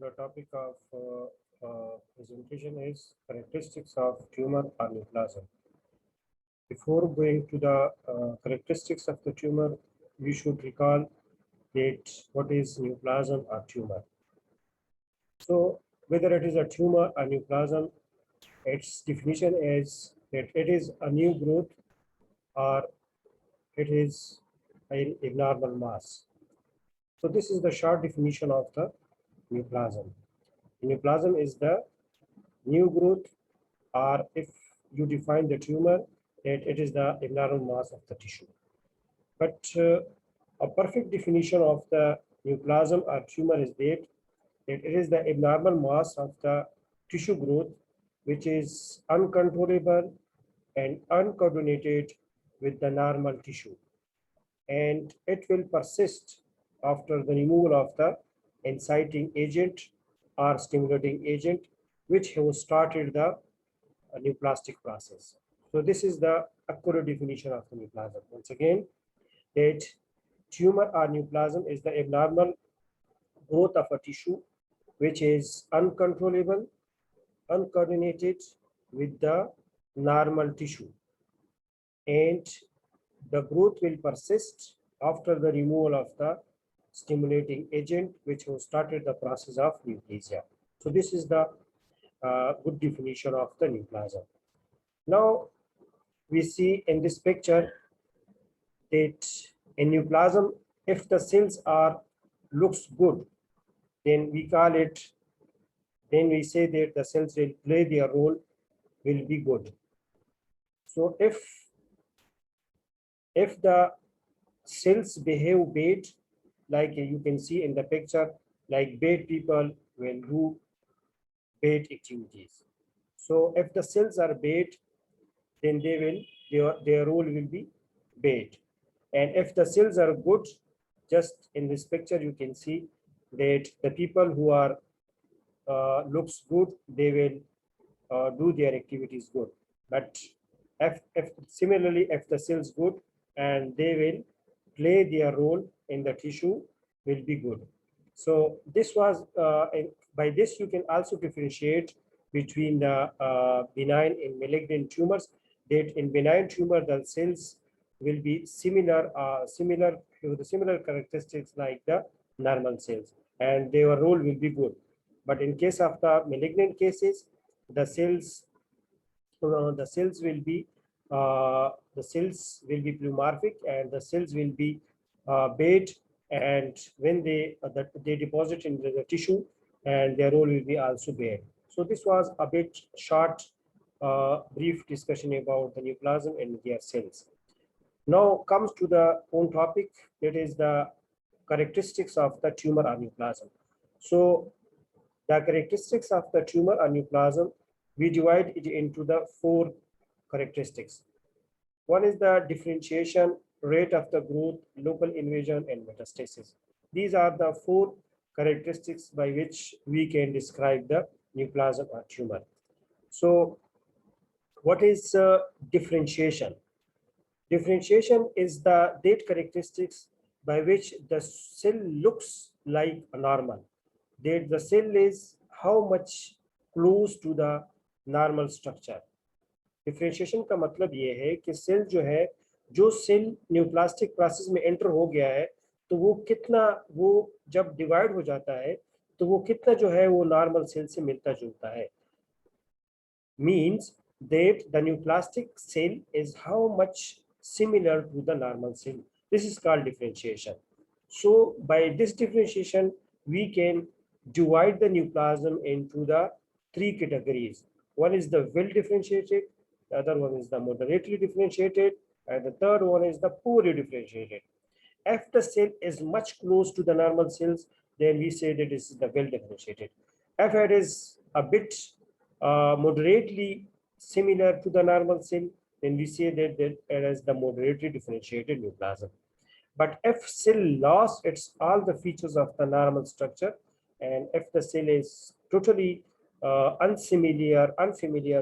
the topic of presentation is characteristics of tumor or neoplasm. Before going to the characteristics of the tumor, we should recall that what is neoplasm or tumor. So whether it is a tumor or neoplasm, its definition is that it is a new growth or it is an abnormal mass. So this is the short definition of the neoplasm. Neoplasm is the new growth, or if you define the tumor, that it is the abnormal mass of the tissue. But a perfect definition of the neoplasm or tumor is that it is the abnormal mass of the tissue growth, which is uncontrollable and uncoordinated with the normal tissue. And it will persist after the removal of the inciting agent or stimulating agent, which has started the neoplastic process. So this is the accurate definition of the neoplasm. Once again, that tumor or neoplasm is the abnormal growth of a tissue which is uncontrollable, uncoordinated with the normal tissue, and the growth will persist after the removal of the stimulating agent which has started the process of neoplasia. So this is the good definition of the neoplasm. Now we see in this picture that in neoplasm, if the cells are looks good, then we call it, then we say that the cells will play their role, will be good. So if the cells behave bad, like you can see in the picture, like bad people will do bad activities. So if the cells are bad, then they will, their role will be bad. And if the cells are good, just in this picture you can see that the people who are looks good, they will do their activities good. But if similarly, if the cells good and they will play their role in the tissue, will be good. So this was by this you can also differentiate between the benign and malignant tumors. That in benign tumor the cells will be similar with the similar characteristics like the normal cells, and their role will be good. But in case of the malignant cases, the cells will be pleomorphic, and the cells will be bad, and when they deposit into the tissue, and their role will be also bad. So this was a bit short brief discussion about the neoplasm and their cells. Now comes to the own topic, that is the characteristics of the tumor or neoplasm. So the characteristics of the tumor or neoplasm, we divide it into the 4 characteristics. One is the differentiation, rate of the growth, local invasion, and metastasis. These are the 4 characteristics by which we can describe the neoplasm or tumor. So what is differentiation? Differentiation is the that characteristics by which the cell looks like a normal. That the cell is how much close to the normal structure. Differentiation का मतलब ये है कि cell जो cell neoplastic process में enter हो गया है, तो वो कितना, वो जब डिवाइड हो जाता है तो वो कितना वो नॉर्मल सेल से मिलता जुलता है. Means that the neoplastic cell is how much similar to the normal cell. This is called differentiation. So by this differentiation, we can divide the neoplasm into the 3 categories. One is the well differentiated, the other one is the moderately differentiated, and the third one is the poorly differentiated. If the cell is much close to the normal cells, then we say that this is the well differentiated. If it is a bit moderately similar to the normal cell, then we say that it is the moderately differentiated neoplasm. But if cell lost all the features of the normal structure, and if the cell is totally unfamiliar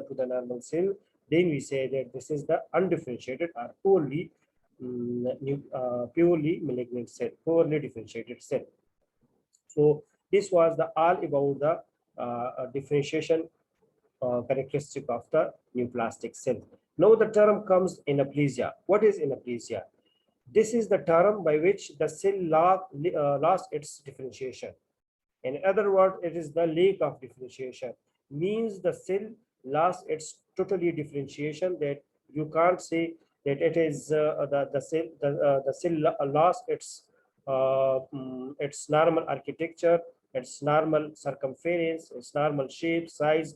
to the normal cell, then we say that this is the undifferentiated or purely malignant cell, poorly differentiated cell. So This was the all about the differentiation characteristic of the neoplastic cell. Now the term comes anaplasia. What is anaplasia? This is the term by which the cell lost its differentiation. In other words, it is the lack of differentiation. Means the cell lost its totally differentiation, that you can't say that it is the cell lost its normal architecture, its normal circumference, its normal shape, size.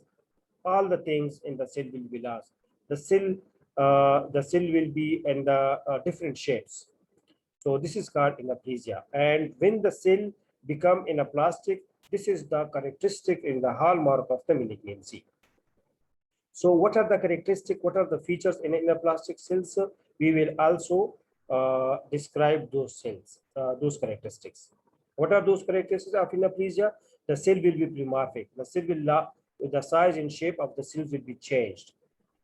All the things in the cell will be lost. The cell will be in the different shapes. So this is called anaplasia. And when the cell become anaplastic, this is the characteristic in the hallmark of the malignancy. So what are the characteristics? What are the features in anaplastic cells? We will also describe those cells, those characteristics. What are those characteristics of anaplasia? The cell will be polymorphic. The cell will the size and shape of the cells will be changed.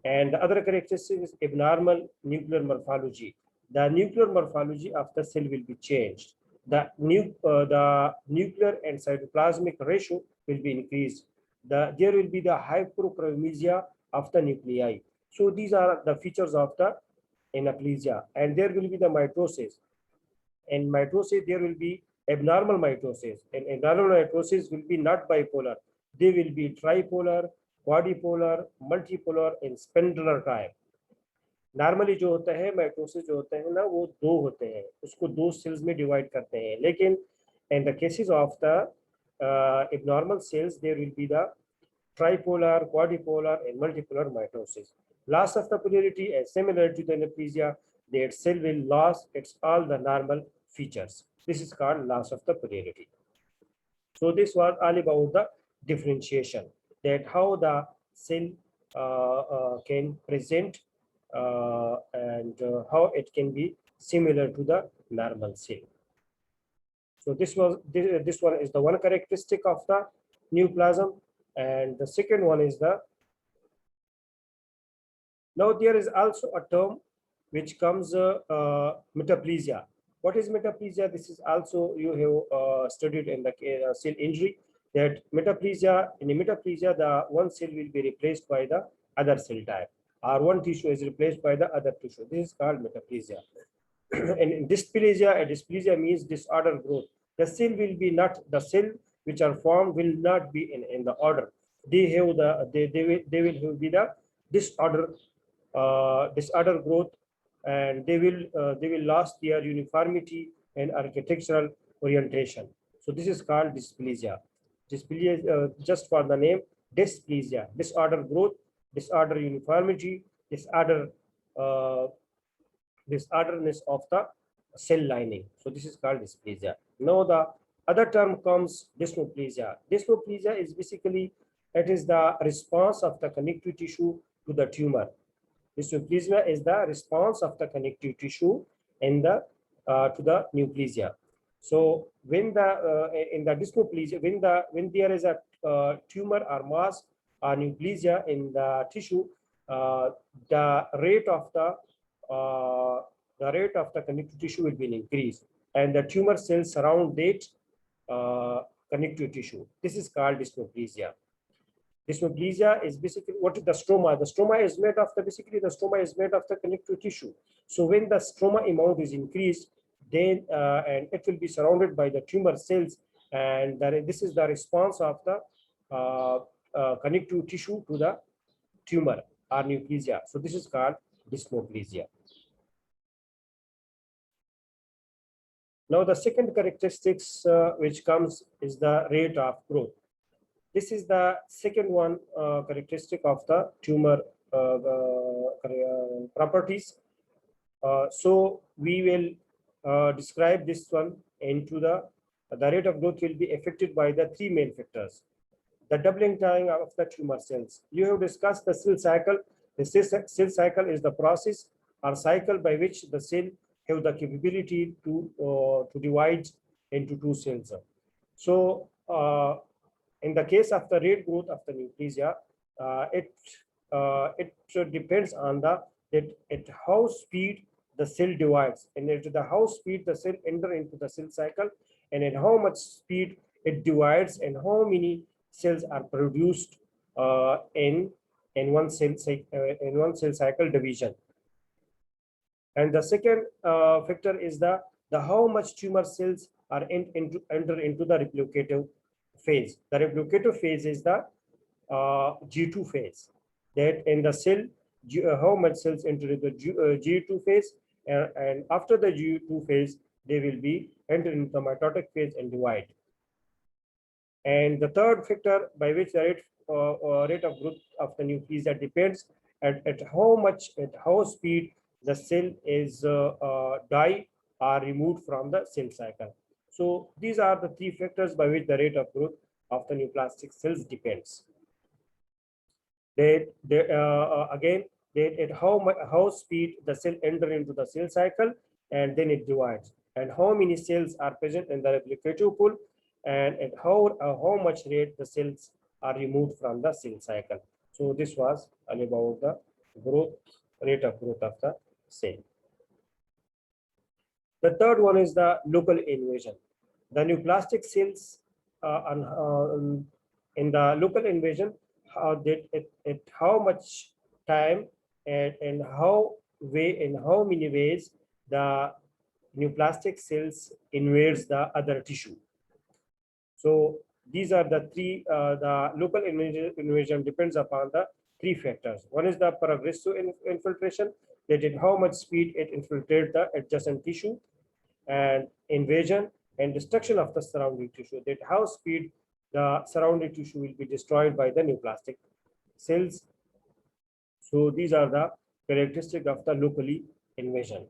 And the other characteristic is abnormal nuclear morphology. The nuclear morphology of the cell will be changed. The nuclear and cytoplasmic ratio will be increased. There will be the hyperchromesia of the nuclei. So these are the features of the anaplasia. And there will be the mitosis. In mitosis, there will be abnormal mitosis. And abnormal mitosis will be not bipolar. They will be tripolar, quadripolar, multipolar, and spindular type. Normally जो होता है mitosis जो होते हैं ना, वो दो होते हैं, उसको दो सेल्स में डिवाइड करते हैं. लेकिन in the cases of the abnormal cells, there will be the tripolar, quadripolar, and multipolar mitosis. Loss of the polarity is similar to the anaplasia. That cell will lose its all the normal features. This is called loss of the polarity. So this was all about the differentiation, that how the cell can present and how it can be similar to the normal cell. So this one is the one characteristic of the neoplasm, and the second one is the. Now there is also a term which comes metaplasia. What is metaplasia? This is also you have studied in the cell injury, that metaplasia, in metaplasia the one cell will be replaced by the other cell type, or one tissue is replaced by the other tissue. This is called metaplasia. And in dysplasia, dysplasia means disorder growth. The cell will be not, the cell which are formed will not be in the order. They have the they will be the disorder growth, and they will lose their uniformity and architectural orientation. So this is called dysplasia. Dysplasia, just for the name, dysplasia, disorder growth, disorder uniformity, disorderness of the cell lining. So this is called dysplasia. Now the other term comes dysplasia. Dysplasia is basically, it is the response of the connective tissue to the tumor. Dysplasia is the response of the connective tissue in the to the neoplasia. So when the in the dysplasia, when there is a tumor or mass or neoplasia in the tissue, the rate of the connective tissue will be increased, and the tumor cells surround that connective tissue. This is called dysplasia. Dysplasia is basically, what is the stroma? The stroma is made of the connective tissue. So when the stroma amount is increased, then and it will be surrounded by the tumor cells, and this is the response of the connective tissue to the tumor or neoplasia. So this is called dysplasia. Now the second characteristics which comes is the rate of growth. This is the second one characteristic of the tumor properties. So we will describe this one into the rate of growth will be affected by the three main factors. The doubling time of the tumor cells. You have discussed the cell cycle. The cell cycle is the process or cycle by which the cell have the capability to divide into two cells. So in the case of the rate growth of the neoplasia, it depends on at how speed the cell divides, and at the how speed the cell enter into the cell cycle, and at how much speed it divides, and how many cells are produced in one cell cycle division. And the second factor is the how much tumor cells are enter into the replicative phase. The replicative phase is the G2 phase. That in the cell, how much cells enter into the G2 phase, and after the G2 phase, they will be enter into the mitotic phase and divide. And the third factor by which the rate of growth of the nucleus depends at how speed the cell is die or removed from the cell cycle. So these are the three factors by which the rate of growth of the neoplastic cells depends. Again, at how speed the cell enter into the cell cycle, and then it divides, and how many cells are present in the replicative pool, and at how much rate the cells are removed from the cell cycle. So this was all about the rate of growth of the cell. The third one is the local invasion. The neoplastic cells in the local invasion, how much time and how many ways the neoplastic cells invades the other tissue. So these are the three, the local invasion depends upon the three factors. One is the progressive infiltration, that is how much speed it infiltrates the adjacent tissue, and invasion and destruction of the surrounding tissue, that how speed the surrounding tissue will be destroyed by the neoplastic cells. So these are the characteristics of the locally invasion.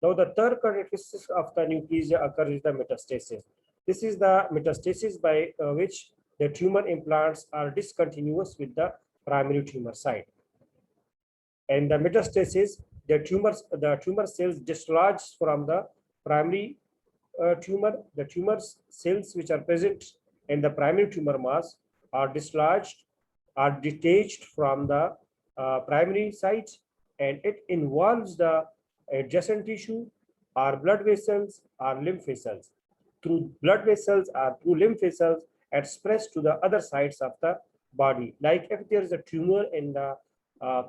Now the third characteristic of the neoplasia occurs is the metastasis. This is the metastasis by which the tumor implants are discontinuous with the primary tumor site. And the metastasis, the tumor cells dislodge from the primary tumor. The tumor cells which are present in the primary tumor mass are dislodged, are detached from the primary site, and it involves the adjacent tissue or blood vessels or lymph vessels. Through blood vessels or through lymph vessels, expressed to the other sides of the body. Like if there is a tumor in the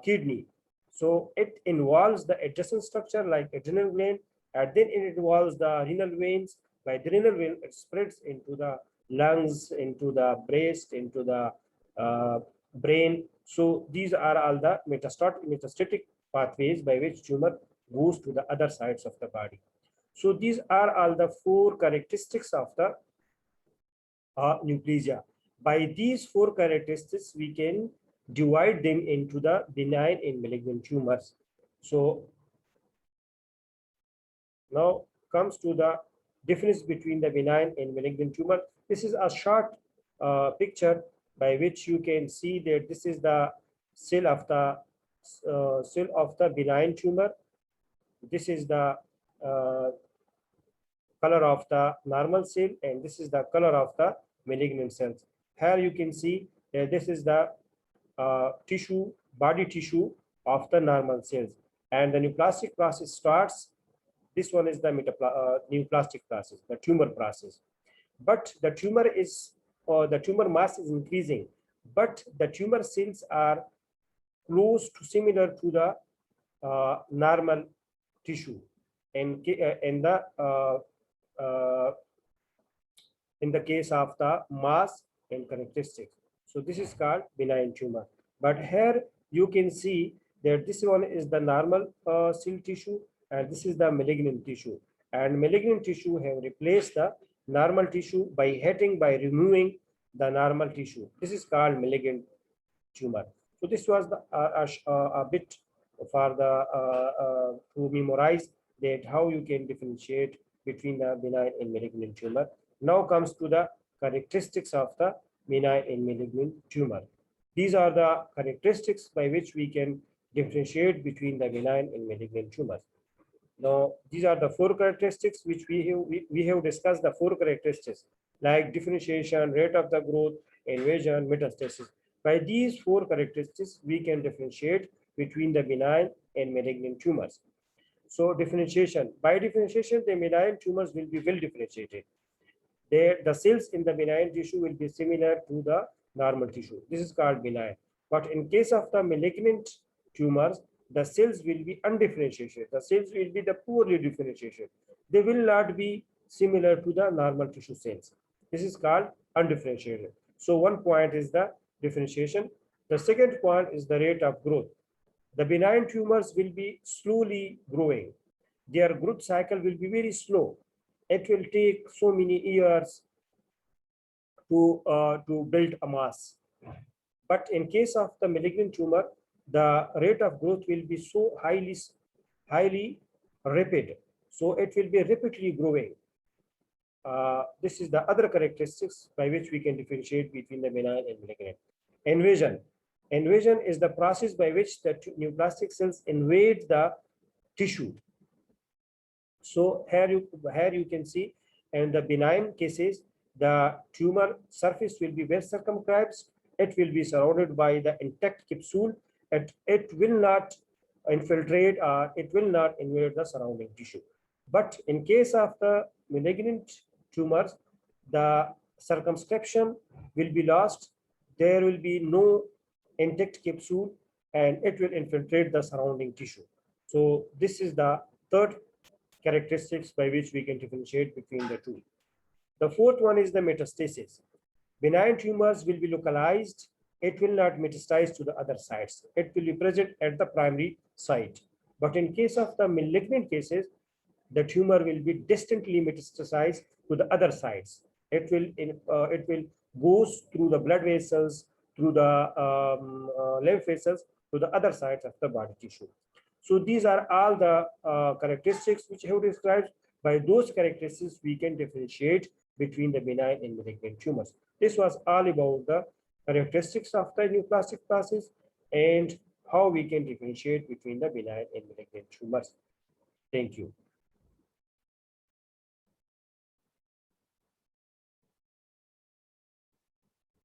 kidney, so it involves the adjacent structure like adrenal gland, and then it involves the renal veins. By the renal vein, it spreads into the lungs, into the breast, into the brain. So these are all the metastatic pathways by which tumor goes to the other sides of the body. So these are all the four characteristics of the neoplasia. By these four characteristics, we can divide them into the benign and malignant tumors. So now comes to the difference between the benign and malignant tumor. This is a short picture by which you can see that this is the cell of the benign tumor. This is the color of the normal cell, and this is the color of the malignant cells. Here you can see that this is the body tissue of the normal cells, and the neoplastic process starts. This one is the neoplastic process, the tumor process. But the tumor mass is increasing, but the tumor cells are close to similar to the normal tissue. And in the case of the mass and characteristics. So this is called benign tumor. But here you can see that this one is the normal cell tissue, and this is the malignant tissue. And malignant tissue have replaced the normal tissue by removing the normal tissue. This is called malignant tumor. So this was a bit for the to memorize that how you can differentiate between the benign and malignant tumor. Now comes to the characteristics of the benign and malignant tumor. These are the characteristics by which we can differentiate between the benign and malignant tumors. Now, these are the four characteristics which we have discussed, the four characteristics like differentiation, rate of the growth, invasion, metastasis. By these four characteristics, we can differentiate between the benign and malignant tumors. So differentiation, by differentiation, the benign tumors will be well differentiated. there the cells in the benign tissue will be similar to the normal tissue. This is called benign. But in case of the malignant tumors, the cells will be undifferentiated. The cells will be the poorly differentiated. They will not be similar to the normal tissue cells. This is called undifferentiated. So one point is the differentiation. The second point is the rate of growth. The benign tumors will be slowly growing. Their growth cycle will be very slow. It will take so many years to build a mass. But in case of the malignant tumor, the rate of growth will be so highly rapid. So it will be rapidly growing. This is the other characteristics by which we can differentiate between the benign and malignant. Invasion. Invasion is the process by which the neoplastic cells invade the tissue. So here you can see in the benign cases, the tumor surface will be well circumscribed. It will be surrounded by the intact capsule. It will not infiltrate or it will not invade the surrounding tissue. But in case of the malignant tumors, the circumscription will be lost. There will be no intact capsule and it will infiltrate the surrounding tissue. So this is the third characteristics by which we can differentiate between the two. The fourth one is the metastasis. Benign tumors will be localized. It will not metastasize to the other sites. It will be present at the primary site. But in case of the malignant cases, the tumor will be distantly metastasized to the other sites. It will go through the blood vessels, through the lymph vessels, to the other sites of the body tissue. So these are all the characteristics which I have described. By those characteristics, we can differentiate between the benign and malignant tumors. This was all about the characteristics of the neoplastic process and how we can differentiate between the benign and malignant tumors. Thank you.